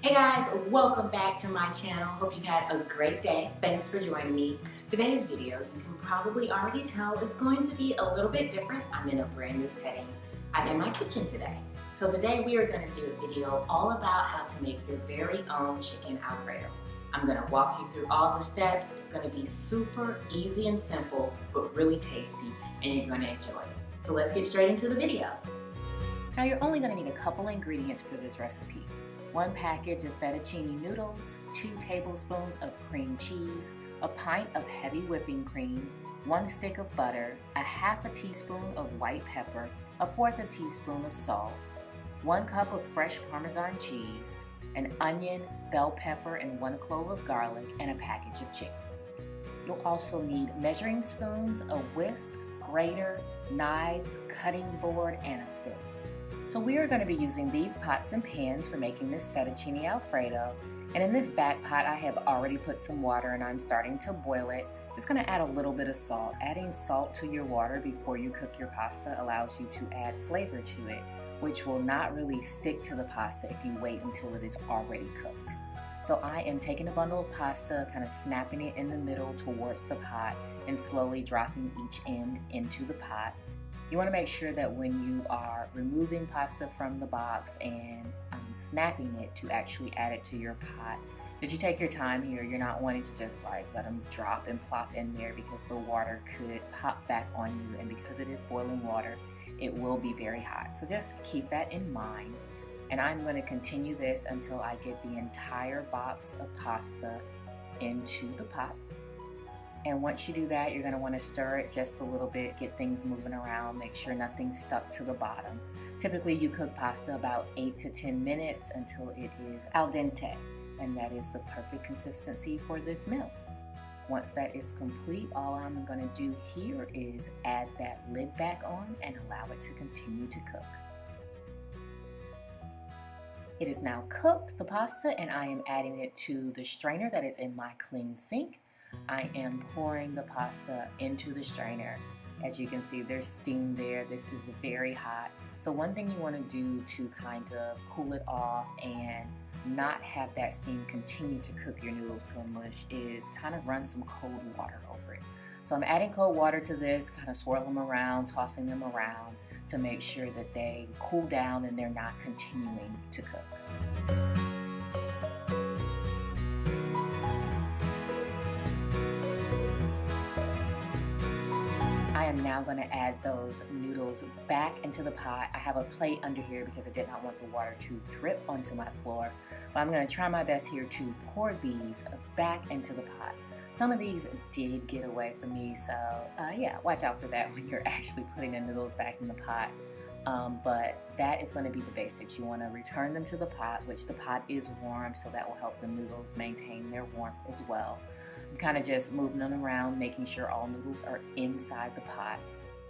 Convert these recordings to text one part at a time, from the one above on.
Hey guys, welcome back to my channel. Hope you've had a great day. Thanks for joining me. Today's video, you can probably already tell, is going to be a little bit different. I'm in a brand new setting. I'm in my kitchen today. So today we are going to do a video all about how to make your very own chicken Alfredo. I'm going to walk you through all the steps. It's going to be super easy and simple, but really tasty, and you're going to enjoy it. So let's get straight into the video. Now you're only going to need a couple ingredients for this recipe. 1 package of fettuccine noodles, 2 tablespoons of cream cheese, a pint of heavy whipping cream, 1 stick of butter, a half a teaspoon of white pepper, a fourth a teaspoon of salt, 1 cup of fresh Parmesan cheese, an onion, bell pepper, and 1 clove of garlic, and a package of chicken. You'll also need measuring spoons, a whisk, grater, knives, cutting board, and a spoon. So we are going to be using these pots and pans for making this fettuccine Alfredo. And in this back pot, I have already put some water and I'm starting to boil it. Just going to add a little bit of salt. Adding salt to your water before you cook your pasta allows you to add flavor to it, which will not really stick to the pasta if you wait until it is already cooked. So I am taking a bundle of pasta, kind of snapping it in the middle towards the pot and slowly dropping each end into the pot. You want to make sure that when you are removing pasta from the box and snapping it to actually add it to your pot, that you take your time here. You're not wanting to just like let them drop and plop in there because the water could pop back on you, and because it is boiling water, it will be very hot. So just keep that in mind. And I'm going to continue this until I get the entire box of pasta into the pot. And once you do that, you're going to want to stir it just a little bit, get things moving around, make sure nothing's stuck to the bottom. Typically you cook pasta about 8 to 10 minutes until it is al dente, and that is the perfect consistency for this meal. Once that is complete, all I'm going to do here is add that lid back on and allow it to continue to cook. It is now cooked, the pasta, and I am adding it to the strainer that is in my clean sink. I am pouring the pasta into the strainer. As you can see, there's steam there. This is very hot. So one thing you want to do to kind of cool it off and not have that steam continue to cook your noodles to a mush is kind of run some cold water over it. So I'm adding cold water to this, kind of swirl them around, tossing them around to make sure that they cool down and they're not continuing to cook. I am now going to add those noodles back into the pot. I have a plate under here because I did not want the water to drip onto my floor. But I'm going to try my best here to pour these back into the pot. Some of these did get away from me, so yeah, watch out for that when you're actually putting the noodles back in the pot. But that is going to be the basics. You want to return them to the pot, which the pot is warm, so that will help the noodles maintain their warmth as well. I'm kind of just moving them around, making sure all noodles are inside the pot.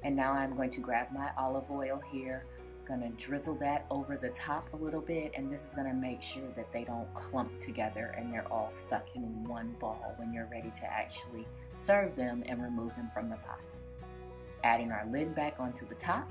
And now I'm going to grab my olive oil here. I'm going to drizzle that over the top a little bit, and this is going to make sure that they don't clump together and they're all stuck in one ball when you're ready to actually serve them and remove them from the pot. Adding our lid back onto the top.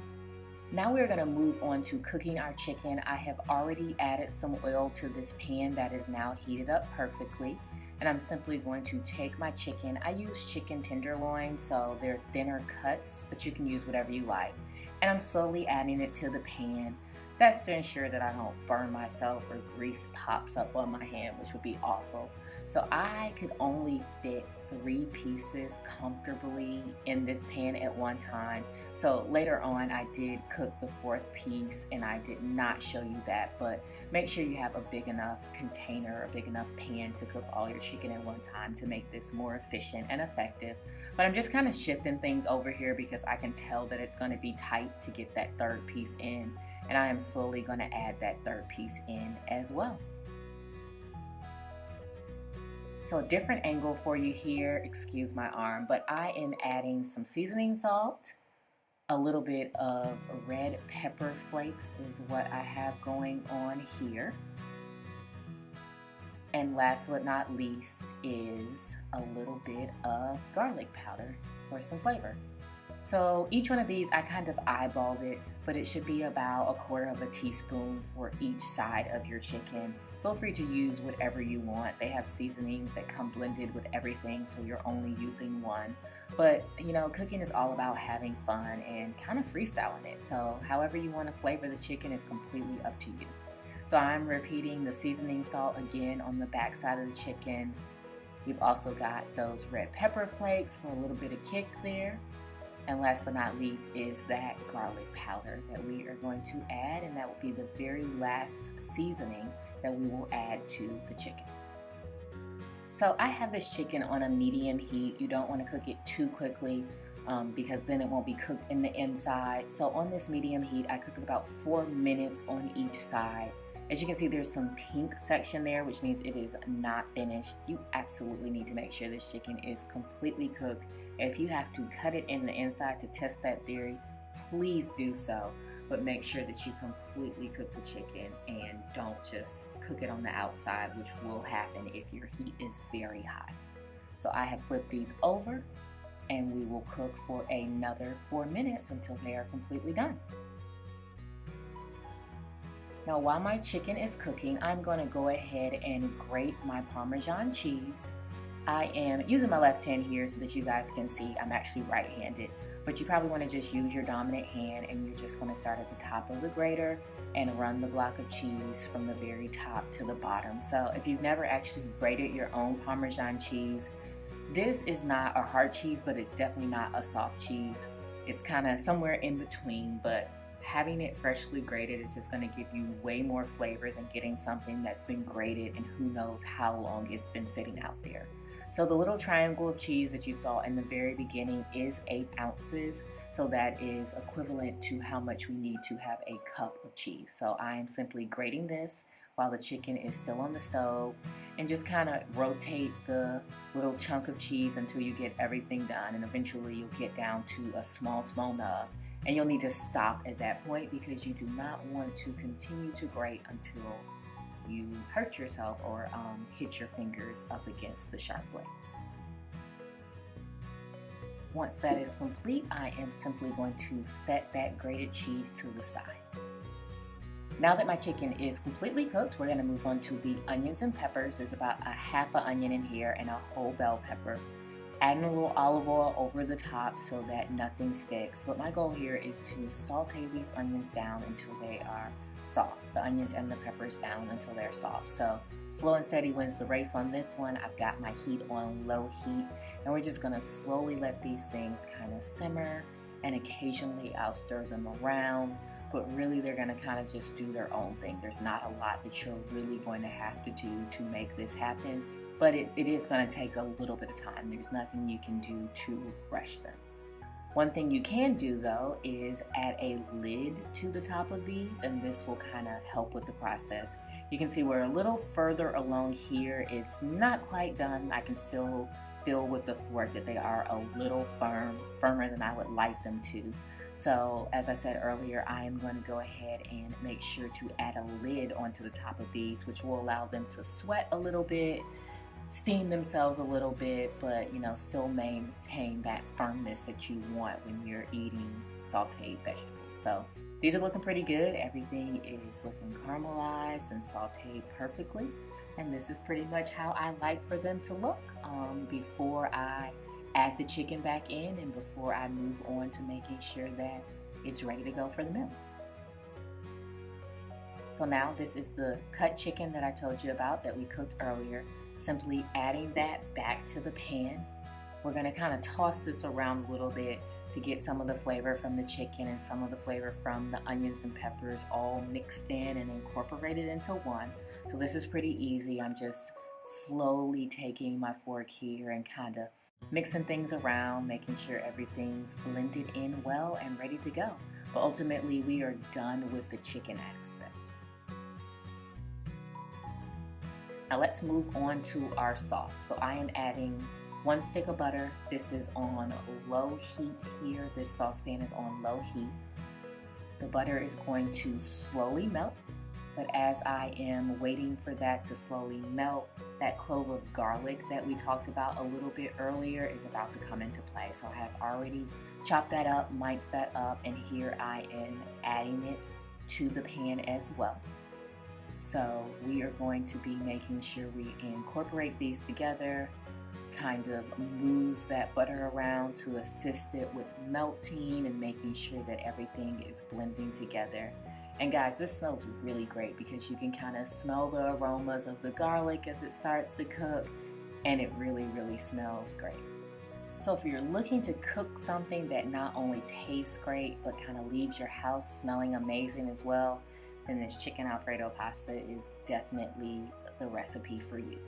Now we're going to move on to cooking our chicken. I have already added some oil to this pan that is now heated up perfectly. And I'm simply going to take my chicken. I use chicken tenderloin, so they're thinner cuts, but you can use whatever you like. And I'm slowly adding it to the pan. That's to ensure that I don't burn myself or grease pops up on my hand, which would be awful. So I could only fit 3 pieces comfortably in this pan at one time. So later on I did cook the 4th piece and I did not show you that, but make sure you have a big enough container, a big enough pan to cook all your chicken at one time to make this more efficient and effective. But I'm just kind of shifting things over here because I can tell that it's going to be tight to get that 3rd piece in, and I am slowly going to add that 3rd piece in as well. So a different angle for you here, excuse my arm, but I am adding some seasoning salt, a little bit of red pepper flakes is what I have going on here. And last but not least is a little bit of garlic powder for some flavor. So each one of these, I kind of eyeballed it, but it should be about 1/4 teaspoon for each side of your chicken. Feel free to use whatever you want. They have seasonings that come blended with everything, so you're only using one. But you know, cooking is all about having fun and kind of freestyling it. So however you want to flavor the chicken is completely up to you. So I'm repeating the seasoning salt again on the back side of the chicken. You've also got those red pepper flakes for a little bit of kick there. And last but not least is that garlic powder that we are going to add, and that will be the very last seasoning that we will add to the chicken. So I have this chicken on a medium heat. You don't want to cook it too quickly because then it won't be cooked in the inside. So on this medium heat, I cook it about 4 minutes on each side. As you can see, there's some pink section there, which means it is not finished. You absolutely need to make sure this chicken is completely cooked. If you have to cut it in the inside to test that theory, please do so. But make sure that you completely cook the chicken and don't just cook it on the outside, which will happen if your heat is very hot. So I have flipped these over and we will cook for another 4 minutes until they are completely done. Now while my chicken is cooking, I'm going to go ahead and grate my Parmesan cheese. I am using my left hand here so that you guys can see I'm actually right-handed, but you probably want to just use your dominant hand, and you're just going to start at the top of the grater and run the block of cheese from the very top to the bottom. So if you've never actually grated your own Parmesan cheese, this is not a hard cheese, but it's definitely not a soft cheese. It's kind of somewhere in between, but having it freshly grated is just going to give you way more flavor than getting something that's been grated and who knows how long it's been sitting out there. So the little triangle of cheese that you saw in the very beginning is 8 ounces. So that is equivalent to how much we need to have a cup of cheese. So I am simply grating this while the chicken is still on the stove, and just kind of rotate the little chunk of cheese until you get everything done, and eventually you'll get down to a small nub. And you'll need to stop at that point because you do not want to continue to grate until you hurt yourself or hit your fingers up against the sharp blades. Once that is complete, I am simply going to set that grated cheese to the side. Now that my chicken is completely cooked, we're going to move on to the onions and peppers. There's about a half an onion in here and a whole bell pepper. Adding a little olive oil over the top so that nothing sticks. But my goal here is to saute these onions down until they are soft. The onions and the peppers down until they're soft. So slow and steady wins the race on this one. I've got my heat on low heat, and we're just gonna slowly let these things kind of simmer, and occasionally I'll stir them around, but really they're gonna kind of just do their own thing. There's not a lot that you're really going to have to do to make this happen, but it is gonna take a little bit of time. There's nothing you can do to rush them. One thing you can do though is add a lid to the top of these, and this will kind of help with the process. You can see we're a little further along here. It's not quite done. I can still feel with the fork that they are a little firmer than I would like them to. So as I said earlier, I am going to go ahead and make sure to add a lid onto the top of these, which will allow them to sweat a little bit, steam themselves a little bit, but you know, still maintain that firmness that you want when you're eating sauteed vegetables. So these are looking pretty good. Everything is looking caramelized and sauteed perfectly, and this is pretty much how I like for them to look before I add the chicken back in and before I move on to making sure that it's ready to go for the meal. So now this is the cut chicken that I told you about that we cooked earlier. Simply adding that back to the pan. We're going to kind of toss this around a little bit to get some of the flavor from the chicken and some of the flavor from the onions and peppers all mixed in and incorporated into one. So this is pretty easy. I'm just slowly taking my fork here and kind of mixing things around, making sure everything's blended in well and ready to go. But ultimately, we are done with the chicken aspect. Now let's move on to our sauce. So I am adding 1 stick of butter. This is on low heat here. This saucepan is on low heat. The butter is going to slowly melt, but as I am waiting for that to slowly melt, that clove of garlic that we talked about a little bit earlier is about to come into play. So I have already Chop that up, mince that up, and here I am adding it to the pan as well. So we are going to be making sure we incorporate these together, kind of move that butter around to assist it with melting and making sure that everything is blending together. And guys, this smells really great because you can kind of smell the aromas of the garlic as it starts to cook, and it really, really smells great. So if you're looking to cook something that not only tastes great, but kind of leaves your house smelling amazing as well, then this chicken Alfredo pasta is definitely the recipe for you.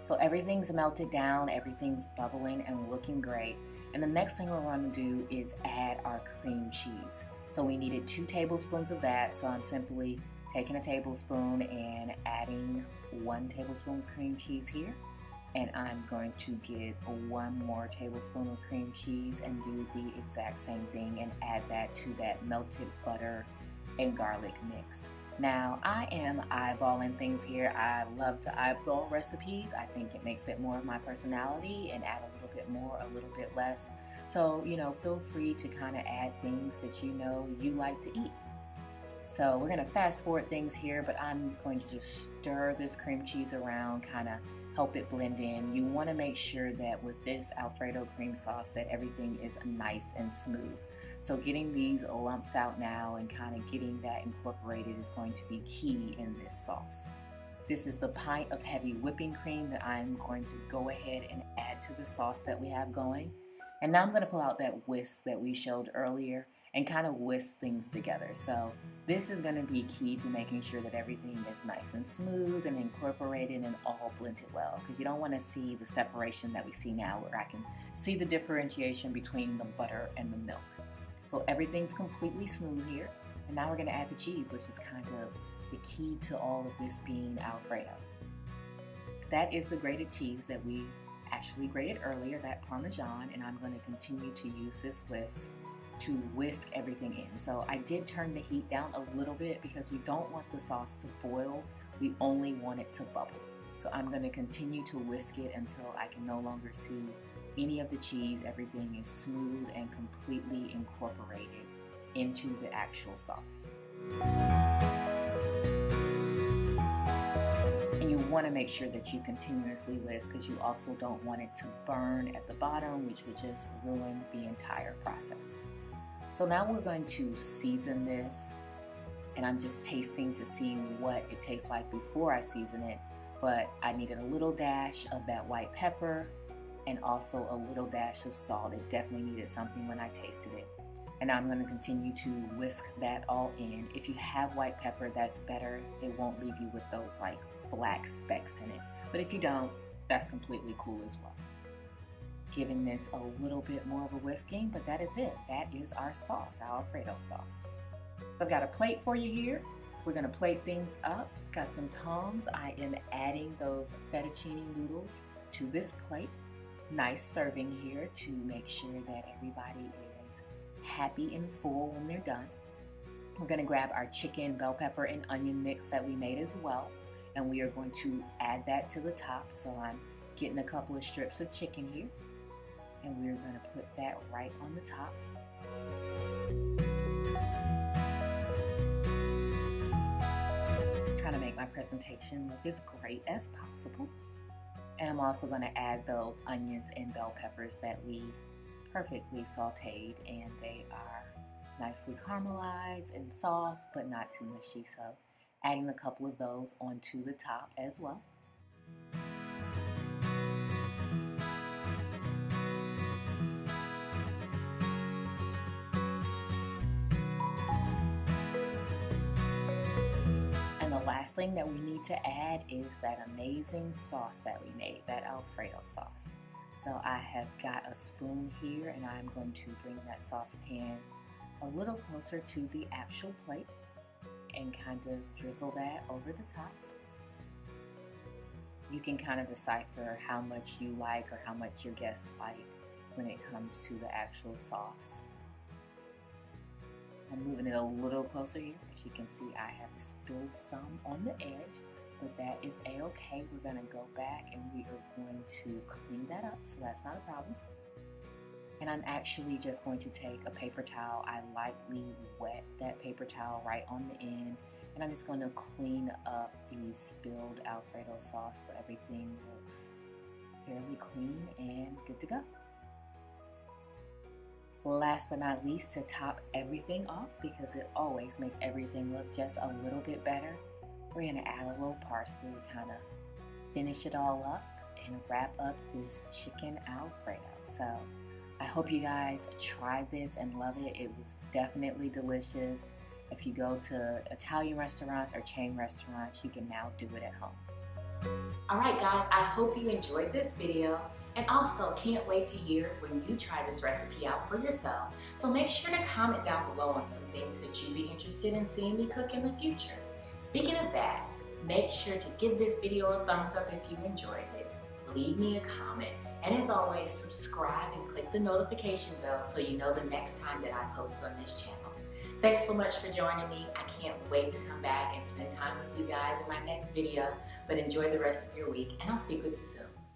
So everything's melted down, everything's bubbling and looking great. And the next thing we're going to do is add our cream cheese. So we needed 2 tablespoons of that, so I'm simply taking a tablespoon and adding 1 tablespoon of cream cheese here. And I'm going to get 1 more tablespoon of cream cheese and do the exact same thing and add that to that melted butter and garlic mix. Now, I am eyeballing things here. I love to eyeball recipes. I think it makes it more of my personality and add a little bit more, a little bit less. So, feel free to kind of add things that you like to eat. So we're going to fast forward things here, but I'm going to just stir this cream cheese around, kind of help it blend in. You want to make sure that with this Alfredo cream sauce that everything is nice and smooth. So getting these lumps out now and kind of getting that incorporated is going to be key in this sauce. This is the pint of heavy whipping cream that I'm going to go ahead and add to the sauce that we have going. And now I'm going to pull out that whisk that we showed earlier and kind of whisk things together. So this is going to be key to making sure that everything is nice and smooth and incorporated and all blended well, because you don't want to see the separation that we see now where I can see the differentiation between the butter and the milk. So everything's completely smooth here. And now we're going to add the cheese, which is kind of the key to all of this being Alfredo. That is the grated cheese that we actually grated earlier, that Parmesan, and I'm going to continue to use this whisk to whisk everything in. So I did turn the heat down a little bit because we don't want the sauce to boil. We only want it to bubble. So I'm going to continue to whisk it until I can no longer see any of the cheese. Everything is smooth and completely incorporated into the actual sauce. And you want to make sure that you continuously whisk because you also don't want it to burn at the bottom, which would just ruin the entire process. So now we're going to season this, and I'm just tasting to see what it tastes like before I season it. But I needed a little dash of that white pepper and also a little dash of salt. It definitely needed something when I tasted it. And I'm going to continue to whisk that all in. If you have white pepper, that's better. It won't leave you with those like black specks in it. But if you don't, that's completely cool as well. Giving this a little bit more of a whisking, but that is it. That is our sauce, our Alfredo sauce. I've got a plate for you here. We're going to plate things up. Got some tongs. I am adding those fettuccine noodles to this plate. Nice serving here to make sure that everybody is happy and full when they're done. We're going to grab our chicken, bell pepper, and onion mix that we made as well, and we are going to add that to the top. So I'm getting a couple of strips of chicken here, and we're going to put that right on the top. Trying to make my presentation look as great as possible. And I'm also going to add those onions and bell peppers that we perfectly sauteed, and they are nicely caramelized and soft but not too mushy, so adding a couple of those onto the top as well. And the last thing that we need to add is that amazing sauce that we made, that Alfredo sauce. So I have got a spoon here, and I'm going to bring that saucepan a little closer to the actual plate and kind of drizzle that over the top. You can kind of decipher how much you like or how much your guests like when it comes to the actual sauce. I'm moving it a little closer here. As you can see, I have spilled some on the edge, but that is a-okay. We're going to go back and we are going to clean that up, so that's not a problem. And I'm actually just going to take a paper towel. I lightly wet that paper towel right on the end. And I'm just going to clean up the spilled Alfredo sauce so everything looks fairly clean and good to go. Last but not least, to top everything off, because it always makes everything look just a little bit better, we're going to add a little parsley, kind of finish it all up and wrap up this chicken Alfredo. So I hope you guys try this and love it. It was definitely delicious. If you go to Italian restaurants or chain restaurants, you can now do it at home. Alright guys, I hope you enjoyed this video, and also can't wait to hear when you try this recipe out for yourself. So make sure to comment down below on some things that you'd be interested in seeing me cook in the future. Speaking of that, make sure to give this video a thumbs up if you enjoyed it. Leave me a comment, and as always, subscribe and click the notification bell so you know the next time that I post on this channel. Thanks so much for joining me. I can't wait to come back and spend time with you guys in my next video, but enjoy the rest of your week, and I'll speak with you soon.